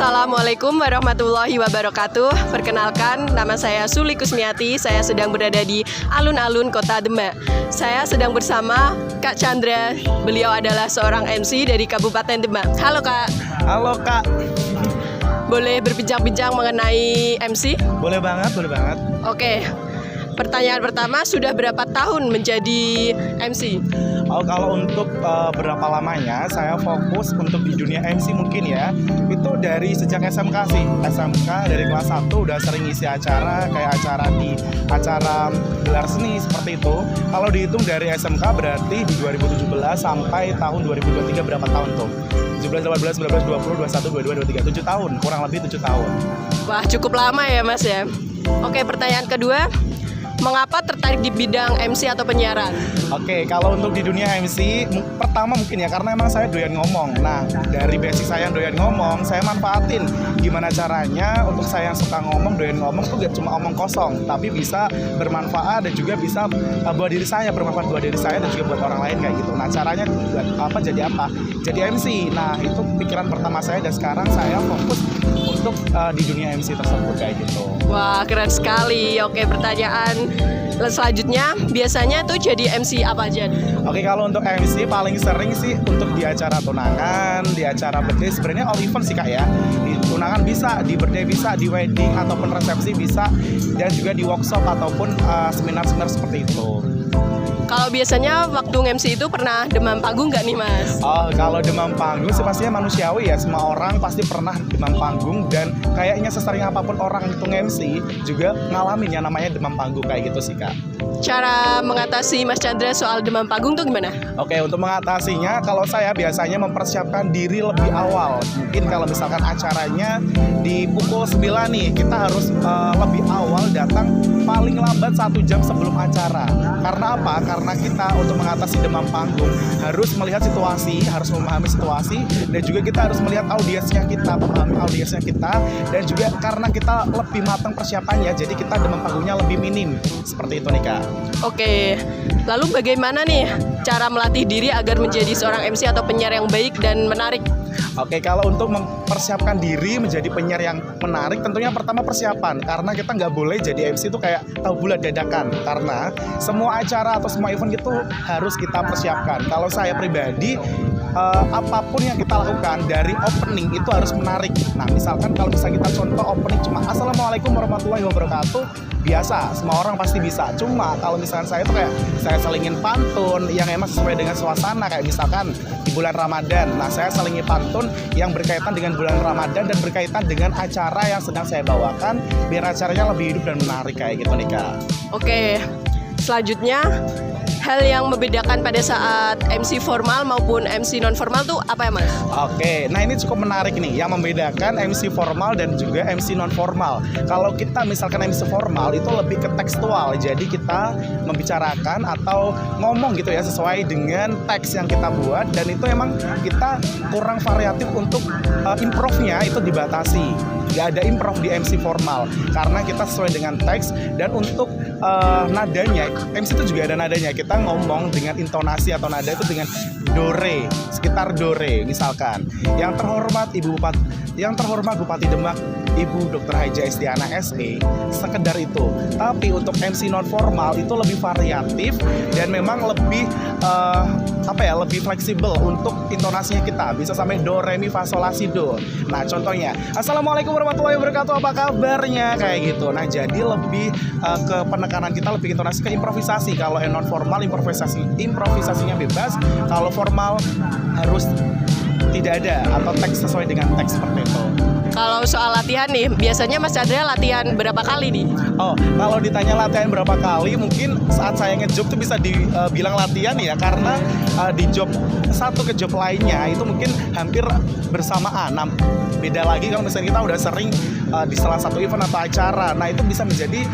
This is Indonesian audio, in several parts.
Assalamualaikum warahmatullahi wabarakatuh. Perkenalkan, nama saya Suli Kusmiati. Saya sedang berada di alun-alun Kota Demak. Saya sedang bersama Kak Chandra. Beliau adalah seorang MC dari Kabupaten Demak. Halo Kak. Halo Kak. Boleh berbincang-bincang mengenai MC? Boleh banget, boleh banget. Oke. Pertanyaan pertama, sudah berapa tahun menjadi MC? Oh, kalau untuk berapa lamanya saya fokus untuk di dunia MC mungkin ya. Itu dari sejak SMK sih. SMK dari kelas 1 udah sering isi acara, kayak acara gelar seni seperti itu. Kalau dihitung dari SMK berarti di 2017 sampai tahun 2023 berapa tahun tuh? 17, 18, 19, 20, 21, 22, 23, 7 tahun, kurang lebih 7 tahun. Wah, cukup lama ya Mas ya. Oke, pertanyaan kedua, mengapa tertarik di bidang MC atau penyiaran? Oke, kalau untuk di dunia MC, pertama mungkin ya karena emang saya doyan ngomong. Nah, dari basic saya yang doyan ngomong, saya manfaatin gimana caranya untuk saya yang suka ngomong, doyan ngomong tuh gak cuma omong kosong, tapi bisa bermanfaat dan juga bisa buat diri saya, bermanfaat buat diri saya dan juga buat orang lain kayak gitu. Nah, caranya buat apa? Jadi MC. Nah, itu pikiran pertama saya dan sekarang saya fokus untuk di dunia MC tersebut kayak gitu. Wah, keren sekali. Oke, pertanyaan selanjutnya, biasanya tuh jadi MC apa aja? Oke, kalau untuk MC paling sering sih untuk di acara tunangan, di acara birthday, sebenarnya all event sih Kak ya. Di tunangan bisa, di birthday bisa, di wedding ataupun resepsi bisa, dan juga di workshop ataupun seminar-seminar seperti itu. Kalau biasanya waktu MC itu pernah demam panggung nggak nih Mas? Oh, kalau demam panggung sih pastinya manusiawi ya. Semua orang pasti pernah demam panggung dan kayaknya sesering apapun orang itu MC juga ngalamin yang namanya demam panggung kayak gitu sih Kak. Cara mengatasi Mas Chandra soal demam panggung tuh gimana? Oke, untuk mengatasinya kalau saya biasanya mempersiapkan diri lebih awal. Mungkin kalau misalkan acaranya di pukul 9 nih, kita harus lebih awal datang paling lambat 1 jam sebelum acara. Karena apa? Karena kita untuk mengatasi demam panggung harus melihat situasi, harus memahami situasi, dan juga kita harus melihat audiensnya kita, memahami audiensnya kita, dan juga karena kita lebih matang persiapannya, jadi kita demam panggungnya lebih minim. Seperti itu nih Kak. Oke, lalu bagaimana nih cara melatih diri agar menjadi seorang MC atau penyiar yang baik dan menarik? Oke, kalau untuk mempersiapkan diri menjadi penyiar yang menarik, tentunya pertama persiapan. Karena kita nggak boleh jadi MC itu kayak tahu bulat dadakan. Karena semua acara atau semua event itu harus kita persiapkan. Kalau saya pribadi, apapun yang kita lakukan dari opening itu harus menarik. Nah, misalkan kalau bisa kita contoh opening cuma Assalamualaikum warahmatullahi wabarakatuh, biasa, semua orang pasti bisa. Cuma kalau misalkan saya itu kayak saya selingin pantun yang emang sesuai dengan suasana, kayak misalkan di bulan Ramadan. Nah, saya selingin pantun yang berkaitan dengan bulan Ramadan dan berkaitan dengan acara yang sedang saya bawakan biar acaranya lebih hidup dan menarik kayak gitu nih Kak. Oke, selanjutnya hal yang membedakan pada saat MC formal maupun MC non formal tuh apa ya Mas? Oke, nah ini cukup menarik nih yang membedakan MC formal dan juga MC non formal. Kalau kita misalkan MC formal itu lebih ke tekstual, jadi kita membicarakan atau ngomong gitu ya sesuai dengan teks yang kita buat, dan itu emang kita kurang variatif untuk improve-nya itu dibatasi. Gak ada improv di MC formal karena kita sesuai dengan teks, dan untuk nadanya, MC itu juga ada nadanya. Kita ngomong dengan intonasi atau nada itu dengan do re, sekitar do re misalkan. Yang terhormat Bupati Demak Ibu Dr. Haja Estiana SE, sekedar itu. Tapi untuk MC non formal itu lebih variatif dan memang lebih lebih fleksibel untuk intonasinya kita. Bisa sampai do re mi fa sol la si do. Nah, contohnya Assalamualaikum warahmatullahi wabarakatuh, apa kabarnya kayak gitu. Nah, jadi lebih ke penekanan kita lebih intonasi ke improvisasi. Kalau non formal improvisasinya bebas, kalau formal harus tidak ada atau teks sesuai dengan teks seperti itu. Kalau soal latihan nih, biasanya Mas Chandra latihan berapa kali nih? Oh, kalau ditanya latihan berapa kali, mungkin saat saya ngejob tuh bisa dibilang latihan ya, karena di job satu ke job lainnya itu mungkin hampir bersamaan. Nah, beda lagi kalau misalnya kita udah sering di salah satu event atau acara. Nah, itu bisa menjadi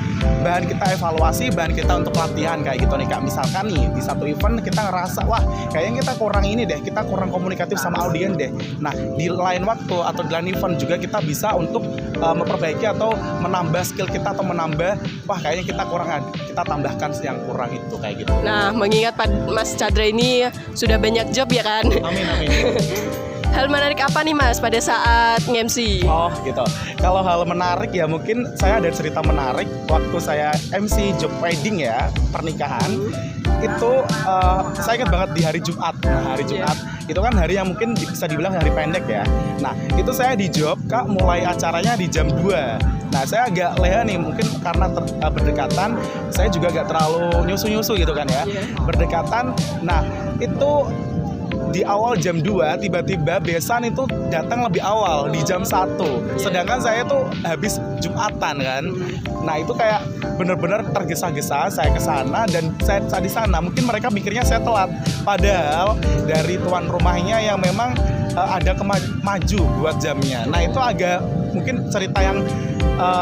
bahan kita evaluasi, bahan kita untuk latihan kayak gitu nih Kak. Misalkan nih di satu event kita ngerasa wah kayaknya kita kurang ini deh, kita kurang komunikatif sama audiens deh. Nah, di lain waktu atau di lain event juga kita bisa untuk memperbaiki atau menambah skill kita atau menambah wah kayaknya kita kurang, kita tambahkan yang kurang itu kayak gitu. Nah, mengingat Mas Chandra ini sudah banyak job ya kan? Amin amin. Hal menarik apa nih Mas pada saat nge-MC? Oh gitu. Kalau hal menarik ya mungkin saya ada cerita menarik waktu saya MC job wedding ya, pernikahan. Itu saya ingat banget di hari Jumat. Nah, hari Jumat itu kan hari yang mungkin bisa dibilang hari pendek ya. Nah, itu saya di job, Kak, mulai acaranya di jam 2. Nah, saya agak leha nih, mungkin karena berdekatan, saya juga agak terlalu nyusu-nyusu gitu kan ya. Berdekatan, nah itu di awal jam 2, tiba-tiba besan itu datang lebih awal di jam 1. Sedangkan saya tuh habis Jumatan kan. Nah, itu kayak bener-bener tergesa-gesa saya ke sana dan saya saat di sana mungkin mereka mikirnya saya telat. Padahal dari tuan rumahnya yang memang ada maju buat jamnya. Nah, itu agak mungkin cerita yang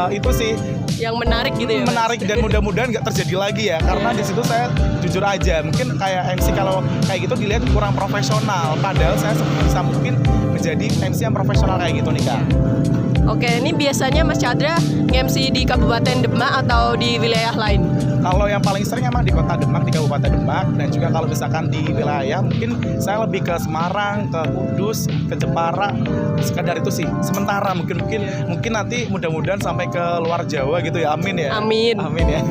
itu sih Yang menarik gitu ya Mas? menarik dan mudah-mudahan nggak terjadi lagi ya, karena di situ saya jujur aja mungkin kayak MC kalau kayak gitu dilihat kurang profesional, padahal saya sebisa mungkin menjadi MC yang profesional kayak gitu nih Kak. Oke, ini biasanya Mas Chandra nge-MC di Kabupaten Demak atau di wilayah lain? Kalau yang paling sering emang di Kota Demak, di Kabupaten Demak, dan juga kalau misalkan di wilayah mungkin saya lebih ke Semarang, ke Kudus, ke Jepara, sekedar itu sih. Sementara mungkin nanti mudah-mudahan sampai ke luar Jawa gitu ya. Amin ya. Amin. Amin ya.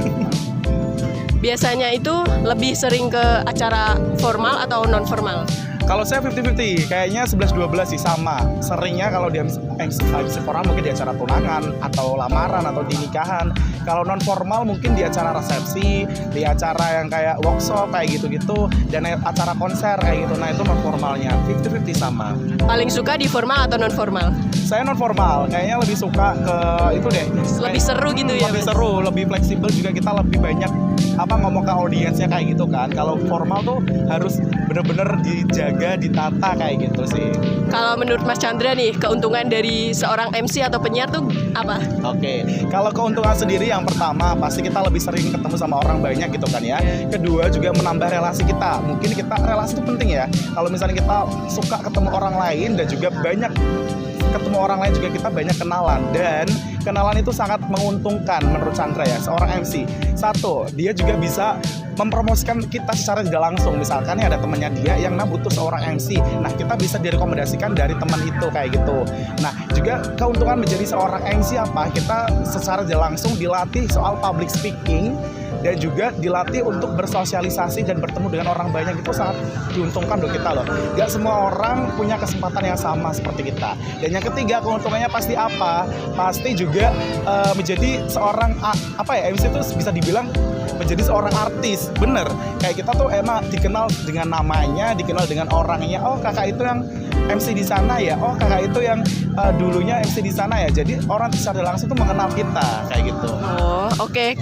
Biasanya itu lebih sering ke acara formal atau non formal? Kalau saya 50-50, kayaknya 11-12 sih sama. Seringnya kalau di MC formal mungkin di acara tunangan atau lamaran atau di nikahan. Kalau non formal mungkin di acara resepsi, di acara yang kayak workshop kayak gitu-gitu, dan acara konser kayak gitu. Nah, itu non formalnya 50-50 sama. Paling suka di formal atau non formal? Saya non formal, kayaknya lebih suka ke itu deh. Lebih seru gitu ya, Lebih Mas? seru, lebih fleksibel juga, kita lebih banyak ngomong ke audiensnya kayak gitu kan. Kalau formal tuh harus bener-bener dijaga, ditata kayak gitu sih. Kalau menurut Mas Chandra nih, keuntungan dari seorang MC atau penyiar tuh apa? Oke, kalau keuntungan sendiri yang pertama pasti kita lebih sering ketemu sama orang banyak gitu kan ya. Kedua juga menambah relasi kita. Mungkin relasi itu penting ya. Kalau misalnya kita suka ketemu orang lain dan juga banyak ketemu orang lain juga kita banyak kenalan, dan kenalan itu sangat menguntungkan menurut Chandra ya, seorang MC. Satu, dia juga bisa mempromosikan kita secara tidak langsung. Misalkan ya ada temannya dia yang butuh seorang MC, nah kita bisa direkomendasikan dari teman itu kayak gitu. Nah, juga keuntungan menjadi seorang MC apa? Kita secara tidak langsung dilatih soal public speaking, dan juga dilatih untuk bersosialisasi dan bertemu dengan orang banyak. Itu sangat diuntungkan loh kita loh. Gak semua orang punya kesempatan yang sama seperti kita. Dan yang ketiga, keuntungannya pasti apa? Pasti juga menjadi seorang MC itu bisa dibilang menjadi seorang artis. Bener, kayak kita tuh emang dikenal dengan namanya, dikenal dengan orangnya. Oh, kakak itu yang MC di sana ya. Oh, kakak itu yang dulunya MC di sana ya. Jadi orang secara langsung tuh mengenal kita kayak gitu. Oh, oke.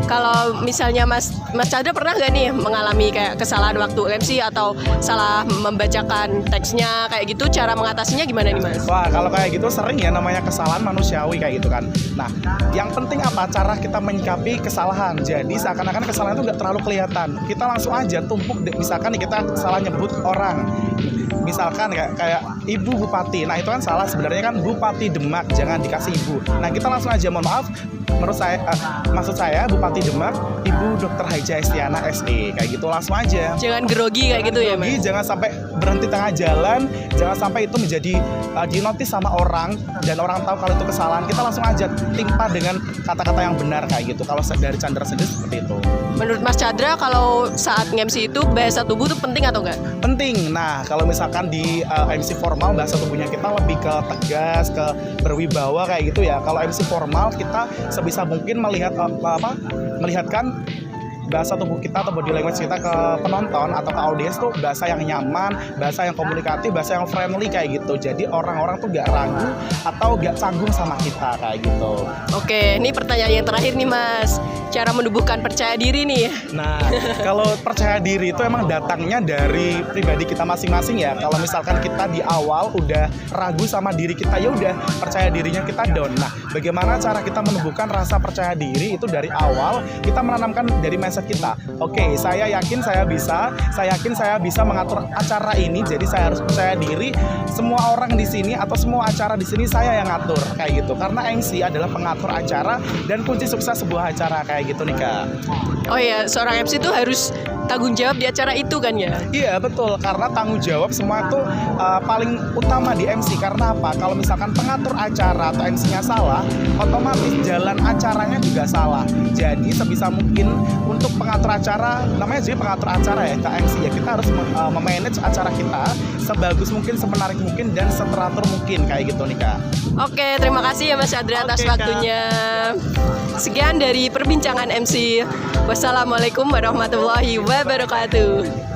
Kalau misalnya Mas Chandra pernah nggak nih mengalami kayak kesalahan waktu MC atau salah membacakan teksnya kayak gitu, cara mengatasinya gimana nih Mas? Wah, kalau kayak gitu sering ya, namanya kesalahan manusiawi kayak gitu kan. Nah, yang penting apa? Cara kita menyikapi kesalahan. Jadi seakan-akan kesalahan itu nggak terlalu kelihatan. Kita langsung aja tumpuk, misalkan nih kita salah nyebut orang. Misalkan kayak Ibu Bupati. Nah, itu kan salah, sebenarnya kan Bupati Demak, jangan dikasih Ibu. Nah, kita langsung aja mohon maaf, maksud saya Bupati Demak Ibu Dr. Haja Estiana SE, kayak gitu langsung aja. Jangan grogi kayak gitu ya Mas? Jangan sampai berhenti tengah jalan, jangan sampai itu menjadi dinotis sama orang dan orang tahu kalau itu kesalahan. Kita langsung aja timpa dengan kata-kata yang benar kayak gitu. Kalau dari Chandra sendiri seperti itu. Menurut Mas Chandra, kalau saat nge-MC itu bahasa tubuh tuh penting atau enggak? Penting. Nah, kalau misalkan di MC formal bahasa tubuhnya kita lebih ke tegas, ke berwibawa kayak gitu ya. Kalau MC formal kita sebisa mungkin melihatkan bahasa tubuh kita atau body language kita ke penonton atau ke audiens tuh bahasa yang nyaman, bahasa yang komunikatif, bahasa yang friendly kayak gitu. Jadi orang-orang tuh gak ragu atau gak canggung sama kita kayak gitu. Oke, ini pertanyaan yang terakhir nih Mas. Cara menumbuhkan percaya diri nih. Nah, kalau percaya diri itu emang datangnya dari pribadi kita masing-masing ya. Kalau misalkan kita di awal udah ragu sama diri kita, ya udah percaya dirinya kita down. Nah, bagaimana cara kita menumbuhkan rasa percaya diri itu dari awal? Kita menanamkan dari mindset mindset kita. Oke, saya yakin saya bisa mengatur acara ini. Jadi saya harus percaya diri. Semua orang di sini atau semua acara di sini saya yang ngatur kayak gitu. Karena MC adalah pengatur acara dan kunci sukses sebuah acara kayak gitu nih Kak. Oh ya, seorang MC itu harus tanggung jawab di acara itu kan ya? Iya betul, karena tanggung jawab semua itu paling utama di MC. Karena apa? Kalau misalkan pengatur acara atau MC-nya salah, otomatis jalan acaranya juga salah. Jadi sebisa mungkin untuk pengatur acara, namanya jadi pengatur acara ya Kak MC ya, kita harus memanage acara kita sebagus mungkin, semenarik mungkin, dan seteratur mungkin kayak gitu nih Kak. Oke, terima kasih ya Mas Chandra atas Oke, Kak. waktunya. Sekian dari perbincangan MC. Wassalamualaikum warahmatullahi wabarakatuh.